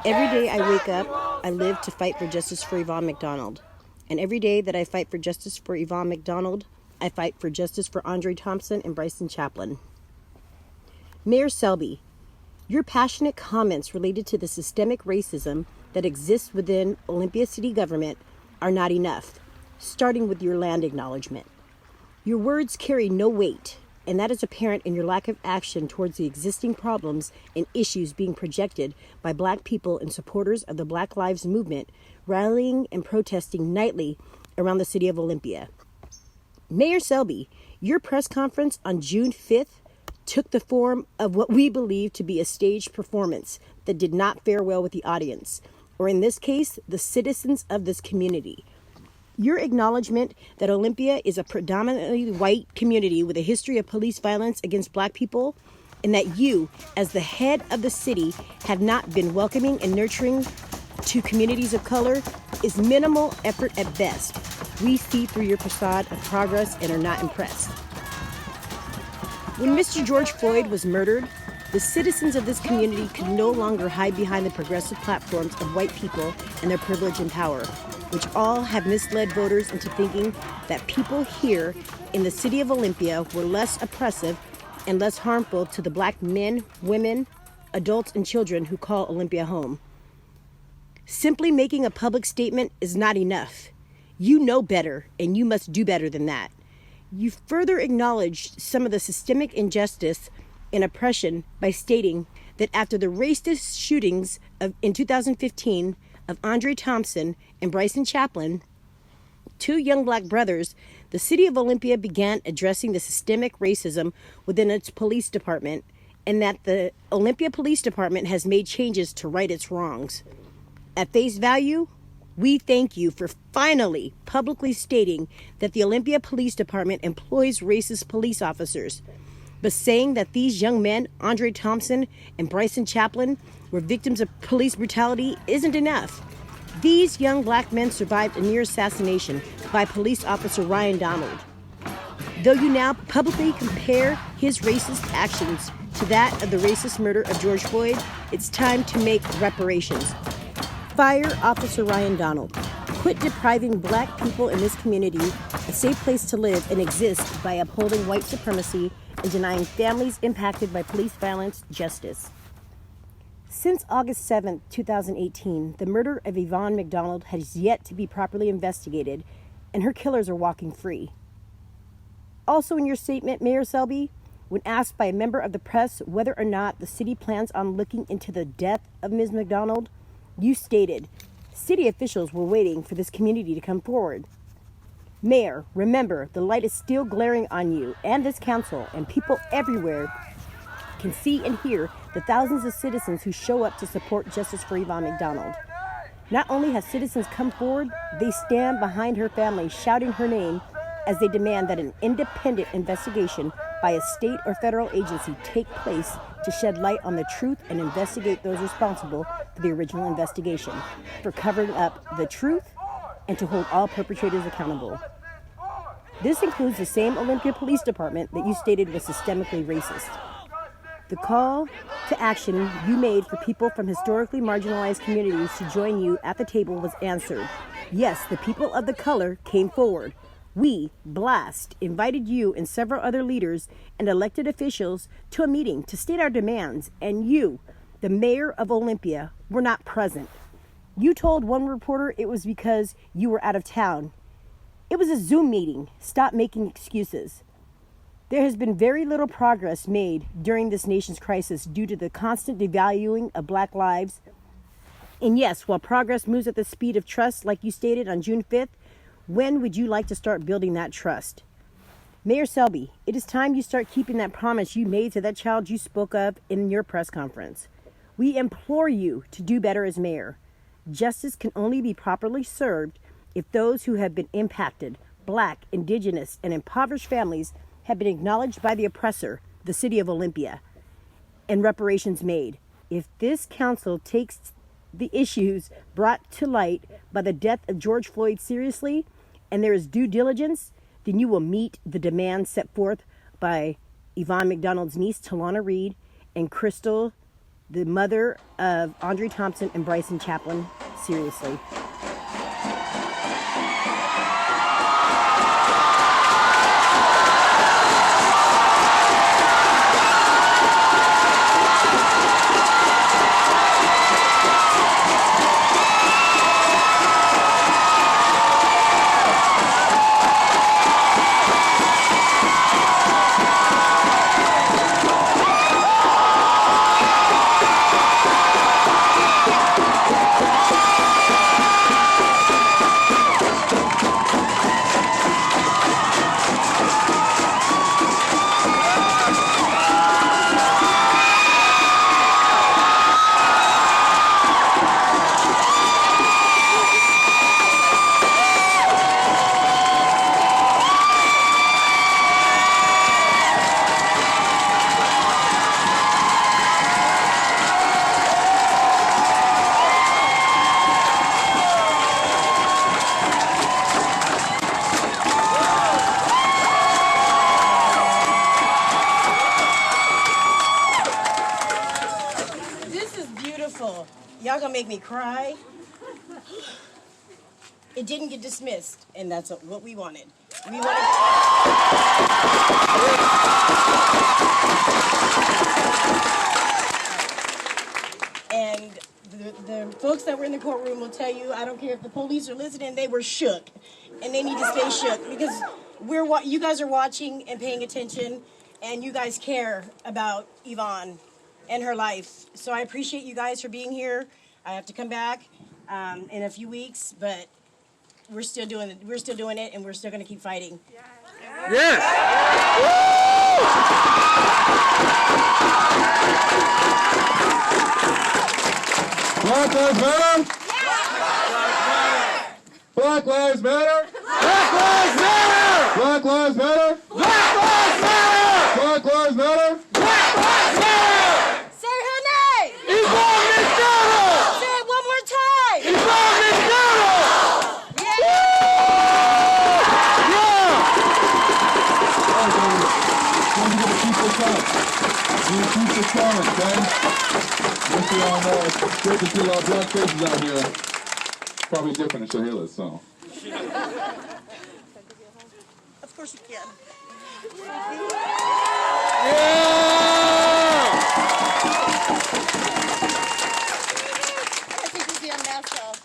Every day I wake up, I live to fight for justice for Yvonne McDonald. And every day that I fight for justice for Yvonne McDonald, I fight for justice for André, Thompson, and Bryson, Chaplin. Mayor Selby, your passionate comments related to the systemic racism that exists within Olympia city government are not enough, starting with your land acknowledgement. Your words carry no weight, and that is apparent in your lack of action towards the existing problems and issues being projected by Black people and supporters of the Black Lives Movement, rallying and protesting nightly around the city of Olympia. Mayor Selby, your press conference on June 5th took the form of what we believe to be a staged performance that did not fare well with the audience, or in this case, the citizens of this community. Your acknowledgement that Olympia is a predominantly white community with a history of police violence against Black people, and that you, as the head of the city, have not been welcoming and nurturing to communities of color, is minimal effort at best. We see through your facade of progress and are not impressed. When Mr. George Floyd was murdered, the citizens of this community could no longer hide behind the progressive platforms of white people and their privilege and power, which all have misled voters into thinking that people here in the city of Olympia were less oppressive and less harmful to the Black men, women, adults, and children who call Olympia home. Simply making a public statement is not enough. You know better, and you must do better than that. You further acknowledged some of the systemic injustice and oppression by stating that after the racist shootings in 2015 of André Thompson and Bryson Chaplin, two young Black brothers, the city of Olympia began addressing the systemic racism within its police department, and that the Olympia Police Department has made changes to right its wrongs. At face value, we thank you for finally publicly stating that the Olympia Police Department employs racist police officers. But saying that these young men, André Thompson and Bryson Chaplin, were victims of police brutality isn't enough. These young Black men survived a near assassination by police officer Ryan Donald. Though you now publicly compare his racist actions to that of the racist murder of George Floyd, it's time to make reparations. Fire Officer Ryan Donald. Quit depriving Black people in this community a safe place to live and exist by upholding white supremacy and denying families impacted by police violence justice. Since August 7, 2018, the murder of Yvonne McDonald has yet to be properly investigated, and her killers are walking free. Also in your statement, Mayor Selby, when asked by a member of the press whether or not the city plans on looking into the death of Ms. McDonald, you stated, city officials were waiting for this community to come forward. Mayor, remember, the light is still glaring on you and this council, and people everywhere can see and hear the thousands of citizens who show up to support justice for Yvonne McDonald. Not only have citizens come forward, they stand behind her family, shouting her name as they demand that an independent investigation by a state or federal agency take place to shed light on the truth and investigate those responsible for the original investigation, for covering up the truth, and to hold all perpetrators accountable. This includes the same Olympia Police Department that you stated was systemically racist. The call to action you made for people from historically marginalized communities to join you at the table was answered. Yes, the people of the color came forward. We, BLAST, invited you and several other leaders and elected officials to a meeting to state our demands, and you, the mayor of Olympia, were not present. You told one reporter it was because you were out of town. It was a Zoom meeting. Stop making excuses. There has been very little progress made during this nation's crisis due to the constant devaluing of Black lives. And yes, while progress moves at the speed of trust, like you stated on June 5th, when would you like to start building that trust? Mayor Selby, it is time you start keeping that promise you made to that child you spoke of in your press conference. We implore you to do better as mayor. Justice can only be properly served if those who have been impacted, Black, Indigenous, and impoverished families have been acknowledged by the oppressor, the city of Olympia, and reparations made. If this council takes the issues brought to light by the death of George Floyd seriously, and there is due diligence, then you will meet the demands set forth by Yvonne McDonald's niece, Talauna Reed, and Crystal the mother of André Thompson and Bryson Chaplin seriously. Y'all gonna make me cry. It didn't get dismissed, and that's what we wanted. We wanted. And the folks that were in the courtroom will tell you, I don't care if the police are listening, they were shook, and they need to stay shook because you guys are watching and paying attention, and you guys care about Yvonne and her life. So I appreciate you guys for being here. I have to come back in a few weeks, but we're still doing it. We're still doing it, and we're still going to keep fighting. Yes. Black Lives Matter. Black Lives Matter. Black Lives Matter. Black Lives Matter. Black Lives Matter. Black Lives Matter. Black Lives Matter. Say her name. Yvonne McDonald. Say it one more time. Yvonne McDonald. Yeah. Keep the comments, okay? Just so y'all know, it's great to see a lot of black faces out here. Probably different in Cheryl, so. Of course you can. I think we'll be a mess of.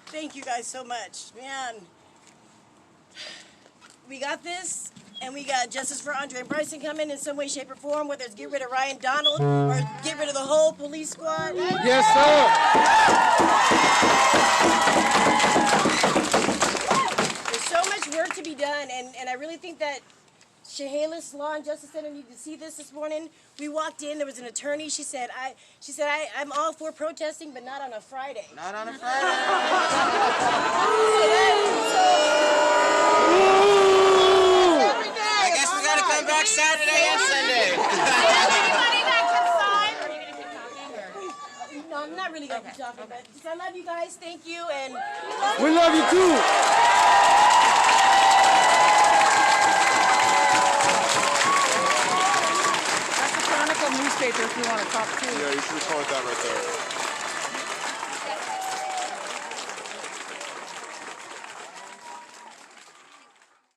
Thank you guys so much. Man, we got this, and we got justice for André and Bryson coming in some way, shape, or form, whether it's get rid of Ryan Donald or get rid of the whole police squad. Yes, sir. There's so much work to be done, and I really think that Chehalis Law and Justice Center need to see this morning. We walked in, there was an attorney. She said, I'm all for protesting, but not on a Friday. Not on a Friday. I guess we gotta come back Saturday and Sunday. Anybody that can sign? Are you gonna keep talking? No, I'm not really going to be talking, but just, I love you guys. Thank you, and We love you too. That's the Chronicle newspaper if you want to talk to. Yeah, you should call it that right there.